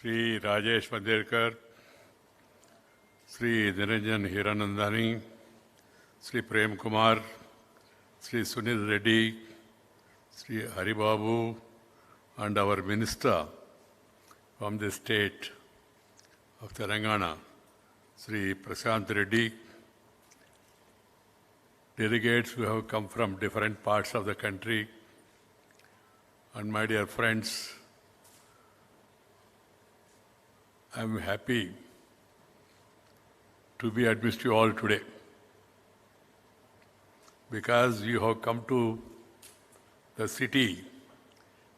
Sri Rajesh Mandirkar, Sri Niranjan Hiranandani, Sri Prem Kumar, Sri Sunil Reddy, Sri Haribabu, and our minister from the state of Telangana, Sri Prashant Reddy, delegates who have come from different parts of the country, and my dear friends, I am happy to be amidst you all today because you have come to the city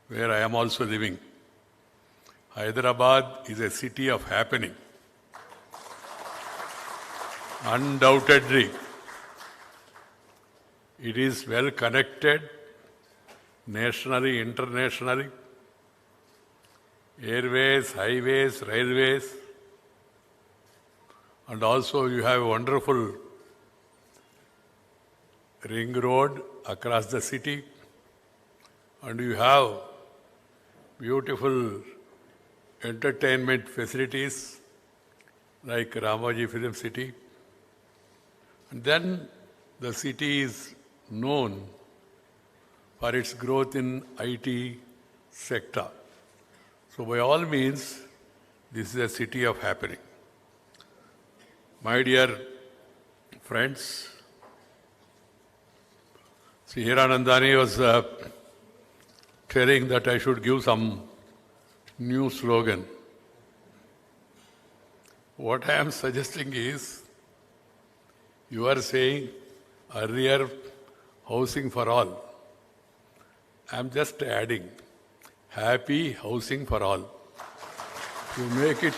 where I am also living. Hyderabad is a city of happening. Undoubtedly, it is well connected nationally, internationally, airways, highways, railways, and also you have a wonderful ring road across the city, and you have beautiful entertainment facilities like Ramoji Film City. And then the city is known for its growth in IT sector. So by all means, this is a city of happening. My dear friends, Sri Hiranandani was telling that I should give some new slogan. What I am suggesting is, you are saying earlier housing for all. I am just adding happy housing for all. You make it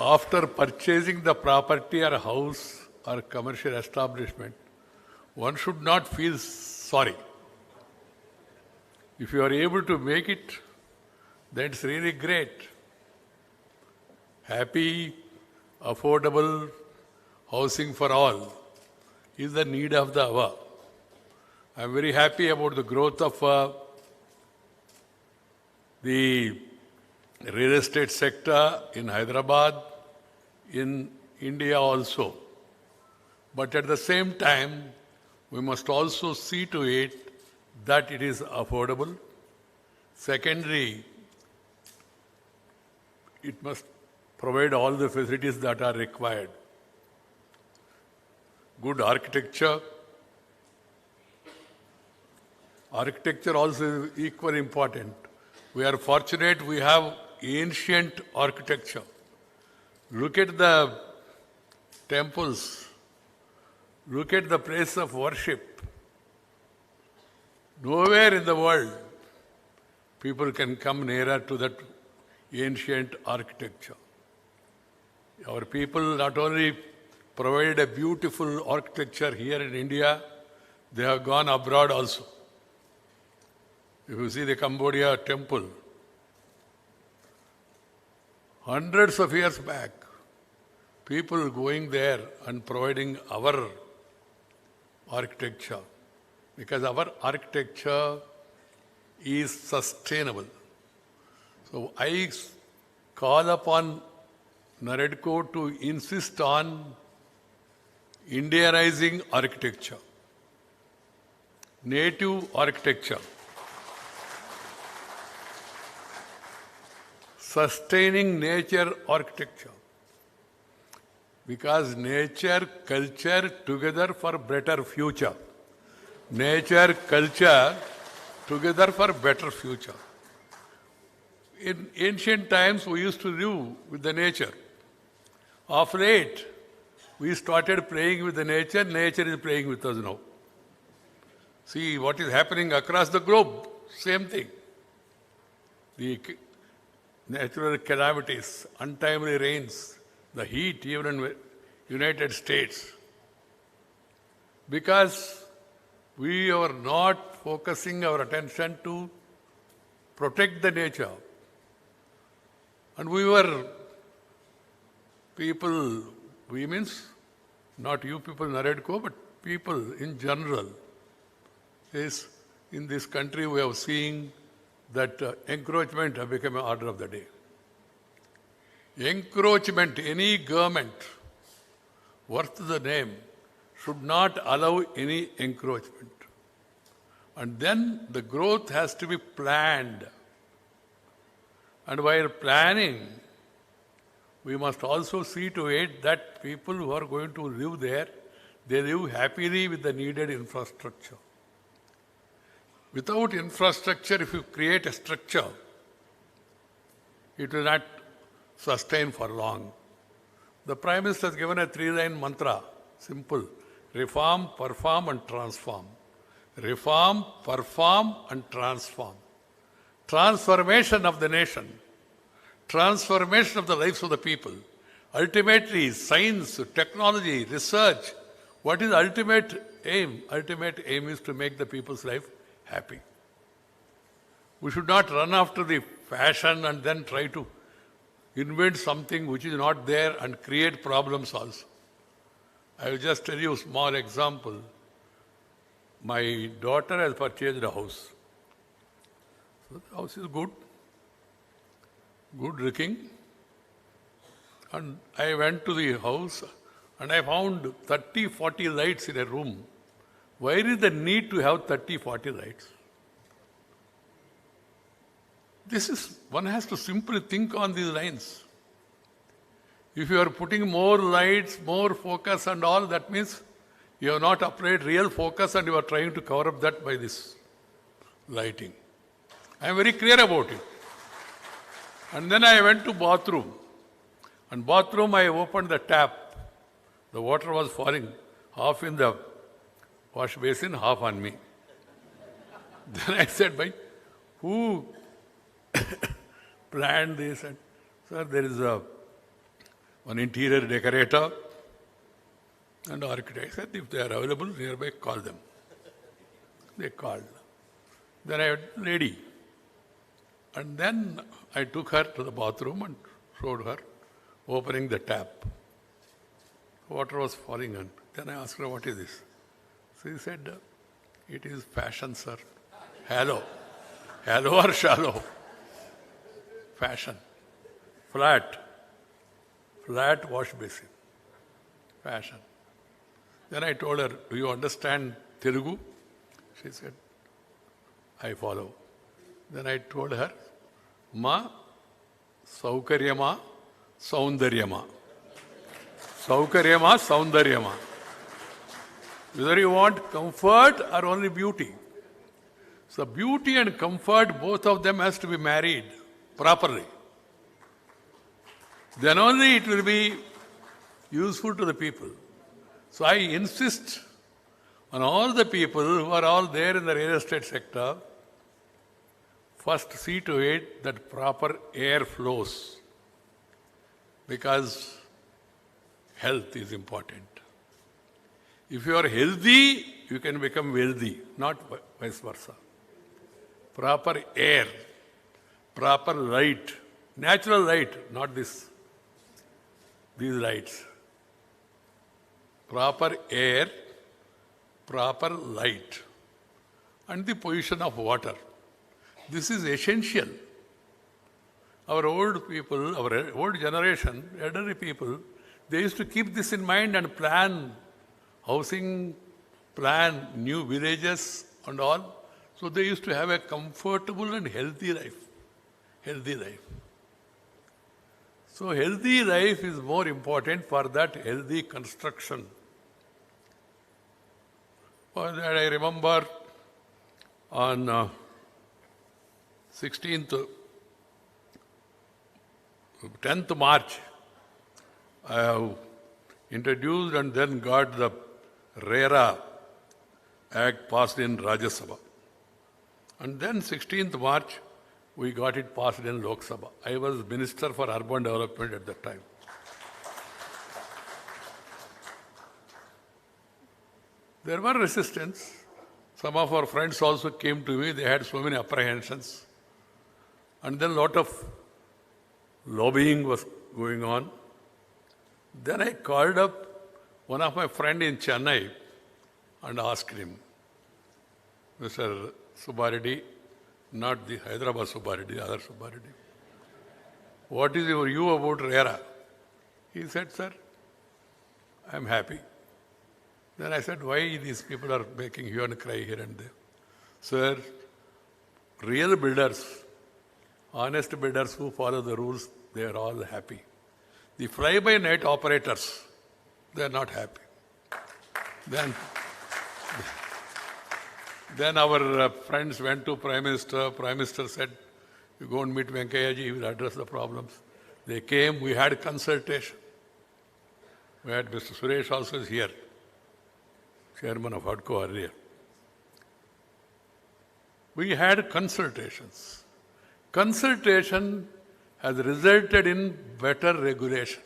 after purchasing the property or house or commercial establishment, one should not feel sorry. If you are able to make it, that's really great. Happy, affordable housing for all is the need of the hour. I am very happy about the growth of the real estate sector in Hyderabad, in India also. But at the same time, we must also see to it that it is affordable. Secondly, it must provide all the facilities that are required. Good architecture. Architecture also is equally important. We are fortunate we have ancient architecture. Look at the temples. Look at the place of worship. Nowhere in the world people can come nearer to that ancient architecture. Our people not only provided a beautiful architecture here in India, they have gone abroad also. If you see the Cambodia temple, hundreds of years back, people going there and providing our architecture, because our architecture is sustainable. So I call upon NaredCo to insist on Indianizing architecture, native architecture, sustaining nature architecture, because nature, culture together for better future. Nature, culture together for better future. In ancient times, we used to live with the nature. Of late, we started playing with the nature. Nature is playing with us now. See what is happening across the globe. Same thing. The natural calamities, untimely rains, the heat even in United States. Because we are not focusing our attention to protect the nature. And we were people, we means not you people NaredCo, but people in general. Is in this country we have seen that encroachment have become an order of the day. Encroachment, any government worth the name should not allow any encroachment. And then the growth has to be planned. And while planning, we must also see to it that people who are going to live there, they live happily with the needed infrastructure. Without infrastructure, if you create a structure, it will not sustain for long. The Prime Minister has given a 3-line mantra, simple: reform, perform and transform. Reform, perform and transform. Transformation of the nation. Transformation of the lives of the people. Ultimately, science, technology, research. What is ultimate aim? Ultimate aim is to make the people's life happy. We should not run after the fashion and then try to invent something which is not there and create problems also. I will just tell you a small example. My daughter has purchased a house. So the house is good looking. And I went to the house and I found 30, 40 lights in a room. Where is the need to have 30, 40 lights? One has to simply think on these lines. If you are putting more lights, more focus and all, that means you have not applied real focus and you are trying to cover up that by this lighting. I am very clear about it. And then I went to bathroom. And bathroom, I opened the tap. The water was falling, half in the wash basin, half on me. Then I said, who planned this? And sir, there is one interior decorator and architect. I said, if they are available nearby, call them. They called. Then I had lady. And then I took her to the bathroom and showed her opening the tap. Water was falling on. Then I asked her, what is this? She said, it is fashion, sir. Hello. Hello or shallow? Fashion. Flat wash basin. Fashion. Then I told her, do you understand Telugu? She said, I follow. Then I told her, Ma Saukaryama Saundaryama. Saukaryama Saundaryama. Whether you want comfort or only beauty. So beauty and comfort, both of them has to be married properly. Then only it will be useful to the people. So I insist on all the people who are all there in the real estate sector, first see to it that proper air flows, because health is important. If you are healthy, you can become wealthy, not vice versa. Proper air, proper light, natural light, not these lights. Proper air, proper light, and the position of water. This is essential. Our old people, our old generation, elderly people, they used to keep this in mind and plan housing, plan new villages and all. So they used to have a comfortable and healthy life. Healthy life. So healthy life is more important for that healthy construction. Well, I remember on 10th March, I have introduced and then got the RERA Act passed in Rajya Sabha. And then 16th March, we got it passed in Lok Sabha. I was Minister for Urban Development at that time. There were resistance. Some of our friends also came to me. They had so many apprehensions. And then a lot of lobbying was going on. Then I called up one of my friends in Chennai and asked him, Mr. Subbareddy, not the Hyderabad Subbareddy, other Subbareddy. What is your view about RERA? He said, sir, I am happy. Then I said, why these people are making hue and cry here and there? Sir, real builders, honest builders who follow the rules, they are all happy. The fly-by-night operators, they are not happy. Then our friends went to Prime Minister. Prime Minister said, you go and meet Venkaiah ji, he will address the problems. They came, we had consultation. We had Mr. Suresh also is here, chairman of HUDCO earlier. We had consultations. Consultation has resulted in better regulation.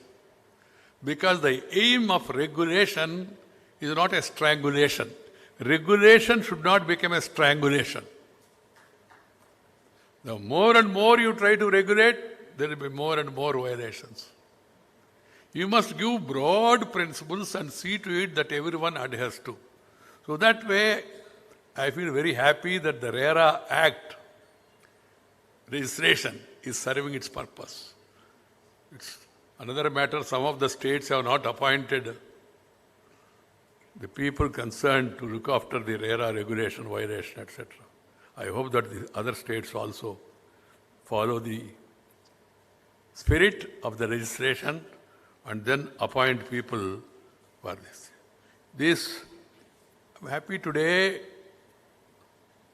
Because the aim of regulation is not a strangulation. Regulation should not become a strangulation. The more and more you try to regulate, there will be more and more violations. You must give broad principles and see to it that everyone adheres to. So that way, I feel very happy that the RERA Act registration is serving its purpose. It's another matter, some of the states have not appointed the people concerned to look after the RERA regulation, violation, etc. I hope that the other states also follow the spirit of the registration and then appoint people for this. I'm happy today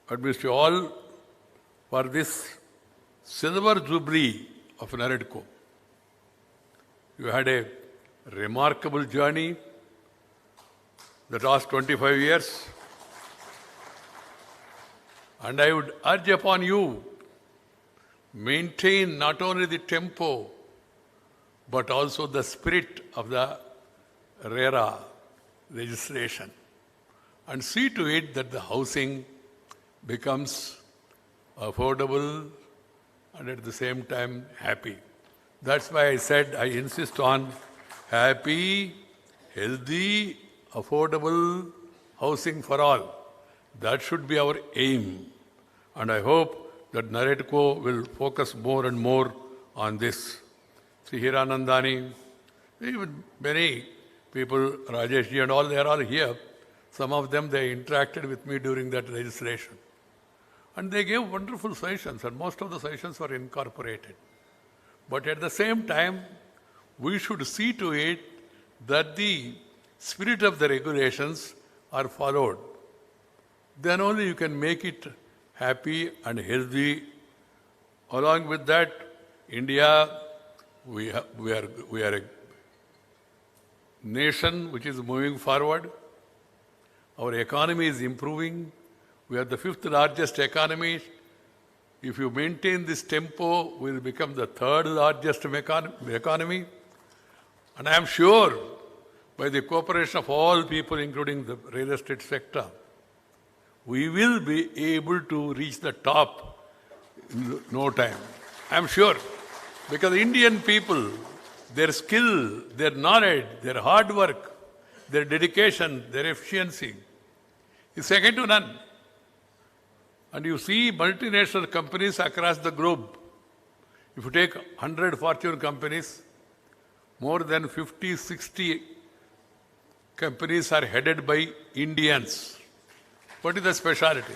to admit you all for this Silver Jubilee of NaredcoSilverJubilee. You had a remarkable journey the last 25 years. And I would urge upon you, maintain not only the tempo, but also the spirit of the RERA registration. And see to it that the housing becomes affordable and at the same time happy. That's why I said I insist on happy, healthy, affordable housing for all. That should be our aim. And I hope that NaredcoSilverJubilee will focus more and more on this. Sri Hiranandani, even many people, Rajesh ji and all, they are all here. Some of them, they interacted with me during that registration. And they gave wonderful suggestions, and most of the suggestions were incorporated. But at the same time, we should see to it that the spirit of the regulations are followed. Then only you can make it happy and healthy. Along with that, India, we are a nation which is moving forward. Our economy is improving. We are the 5th largest economy. If you maintain this tempo, we will become the 3rd largest economy. And I am sure, by the cooperation of all people, including the real estate sector, we will be able to reach the top in no time. I am sure. Because Indian people, their skill, their knowledge, their hard work, their dedication, their efficiency is second to none. And you see multinational companies across the globe. If you take 100 Fortune companies, more than 50, 60 companies are headed by Indians. What is the speciality?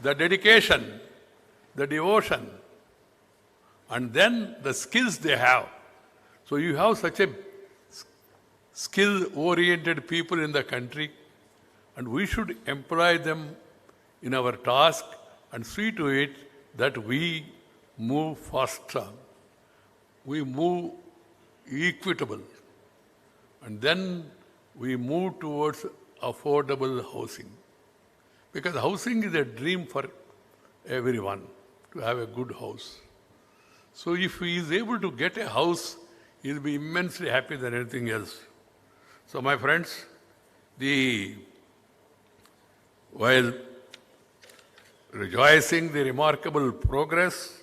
The dedication, the devotion, and then the skills they have. So you have such a skill-oriented people in the country, and we should employ them in our task and see to it that we move faster, we move equitable, and then we move towards affordable housing. Because housing is a dream for everyone, to have a good house. So if he is able to get a house, he will be immensely happy than anything else. So my friends, while rejoicing the remarkable progress,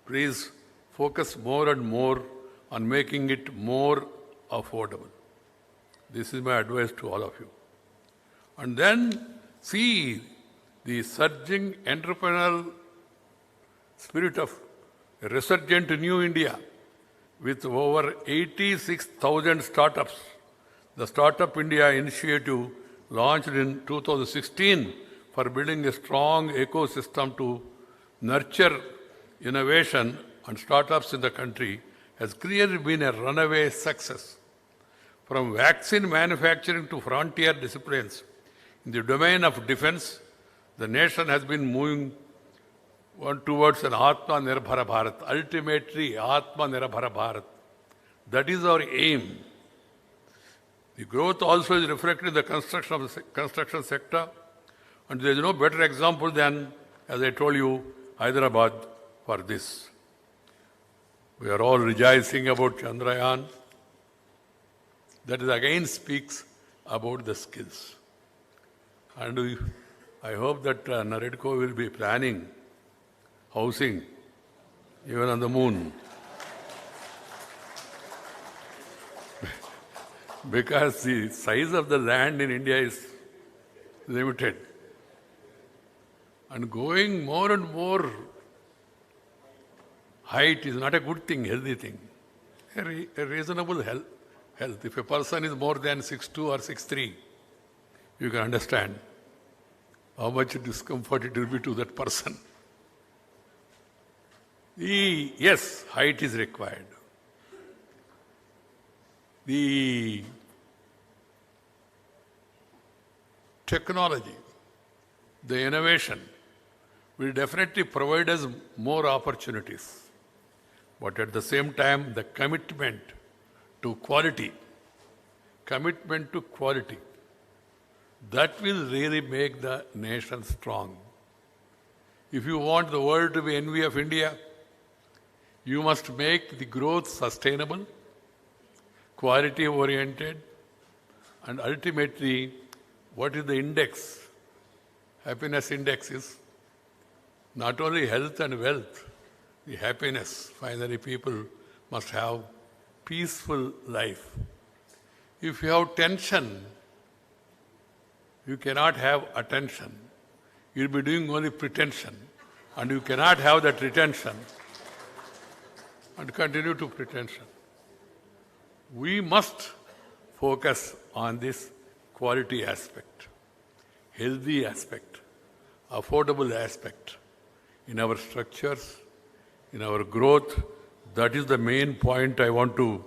please focus more and more on making it more affordable. This is my advice to all of you. And then see the surging entrepreneurial spirit of a resurgent new India with over 86,000 startups. The Startup India initiative launched in 2016 for building a strong ecosystem to nurture innovation and startups in the country has clearly been a runaway success. From vaccine manufacturing to frontier disciplines, in the domain of defense, the nation has been moving towards an Atma-Nirbhara Bharat, ultimately Atma-Nirbhara Bharat. That is our aim. The growth also is reflected in the construction sector, and there is no better example than, as I told you, Hyderabad for this. We are all rejoicing about Chandrayaan. That is again speaks about the skills. And I hope that NaredcoSilverJubilee will be planning housing even on the moon. Because the size of the land in India is limited. And going more and more height is not a good thing, healthy thing. A reasonable health. If a person is more than 6'2" or 6'3", you can understand how much discomfort it will be to that person. Yes, height is required. The technology, the innovation will definitely provide us more opportunities. But at the same time, the commitment to quality, that will really make the nation strong. If you want the world to be envy of India, you must make the growth sustainable, quality-oriented, and ultimately, what is the index? Happiness index is not only health and wealth, the happiness. Finally, people must have peaceful life. If you have tension, you cannot have attention. You will be doing only pretension, and you cannot have that retention and continue to pretension. We must focus on this quality aspect, healthy aspect, affordable aspect in our structures, in our growth. That is the main point I want to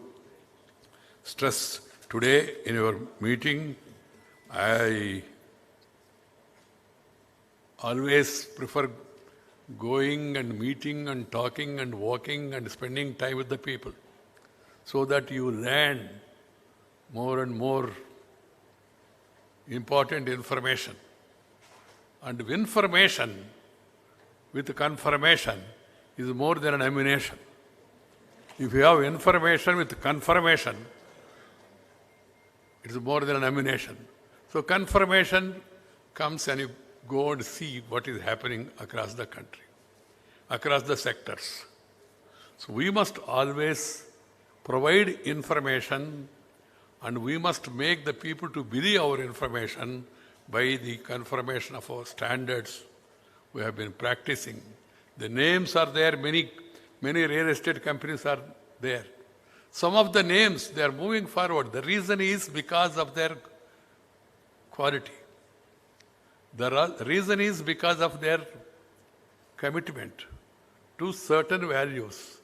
stress today in your meeting. I always prefer going and meeting and talking and walking and spending time with the people so that you learn more and more important information. And information with confirmation is more than an ammunition. If you have information with confirmation, it is more than an ammunition. So confirmation comes and you go and see what is happening across the country, across the sectors. So we must always provide information, and we must make the people to believe our information by the confirmation of our standards we have been practicing. The names are there, many real estate companies are there. Some of the names, they are moving forward. The reason is because of their quality. The reason is because of their commitment to certain values.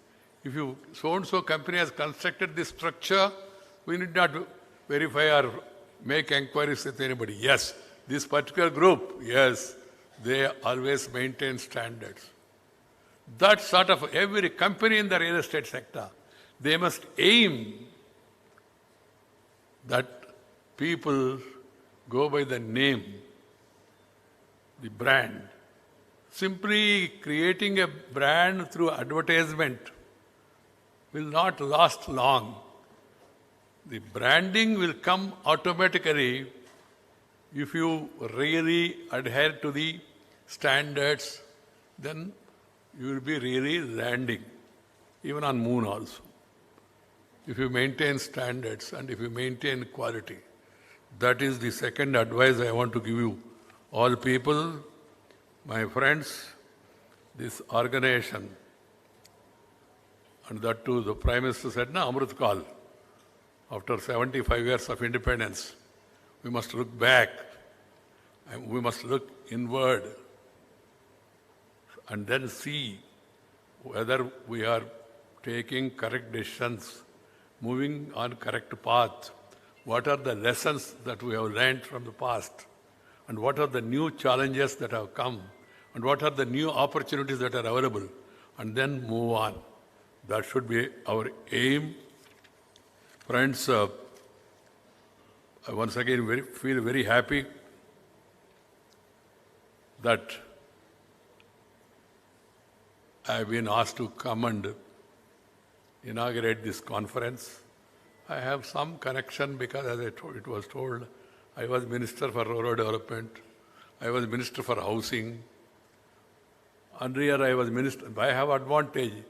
If you so-and-so company has constructed this structure, we need not verify or make inquiries with anybody. Yes, this particular group, yes, they always maintain standards. That sort of every company in the real estate sector, they must aim that people go by the name, the brand. Simply creating a brand through advertisement will not last long. The branding will come automatically if you really adhere to the standards, then you will be really landing, even on moon also. If you maintain standards and if you maintain quality. That is the second advice I want to give you. All people, my friends, this organization, and that too, the Prime Minister said, "Na Amrit Kal." After 75 years of independence, we must look back, and we must look inward, and then see whether we are taking correct decisions, moving on correct path. What are the lessons that we have learned from the past? And what are the new challenges that have come? And what are the new opportunities that are available? And then move on. That should be our aim. Friends, I once again feel very happy that I have been asked to come and inaugurate this conference. I have some connection because, as it was told, I was Minister for Rural Development, I was Minister for Housing. Earlier I was Minister, I have advantage.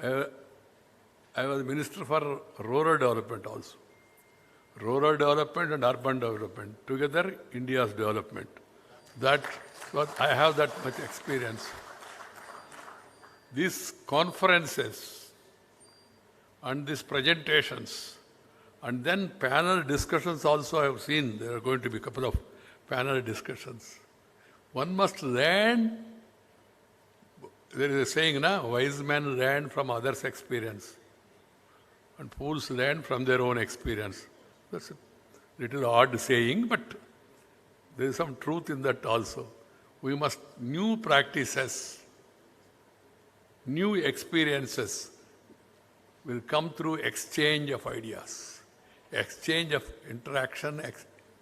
I was Minister for Rural Development also. Rural Development and Urban Development, together India's development. I have that much experience. These conferences and these presentations and then panel discussions also I have seen. There are going to be a couple of panel discussions. One must learn. There is a saying, wise men learn from others' experience and fools learn from their own experience. That's a little odd saying, but there is some truth in that also. We must, new practices, new experiences will come through exchange of ideas. Exchange of interaction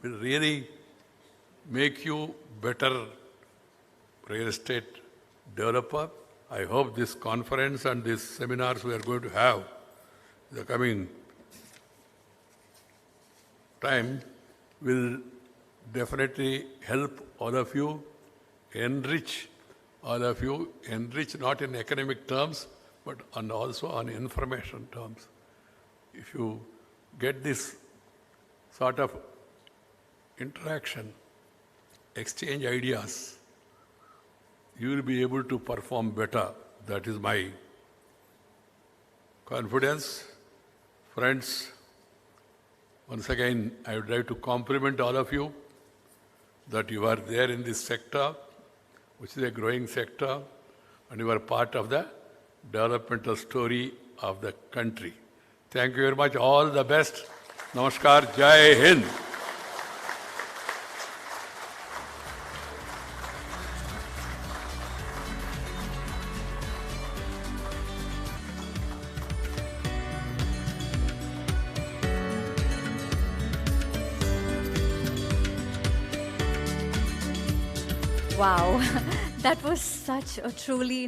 will really make you better real estate developer. I hope this conference and these seminars we are going to have in the coming time will definitely help all of you, enrich all of you, enrich not in academic terms, but also on information terms. If you get this sort of interaction, exchange ideas, you will be able to perform better. That is my confidence. Friends, once again, I would like to compliment all of you that you are there in this sector, which is a growing sector, and you are part of the developmental story of the country. Thank you very much. All the best. Namaskar. Jai Hind. Wow, that was such a truly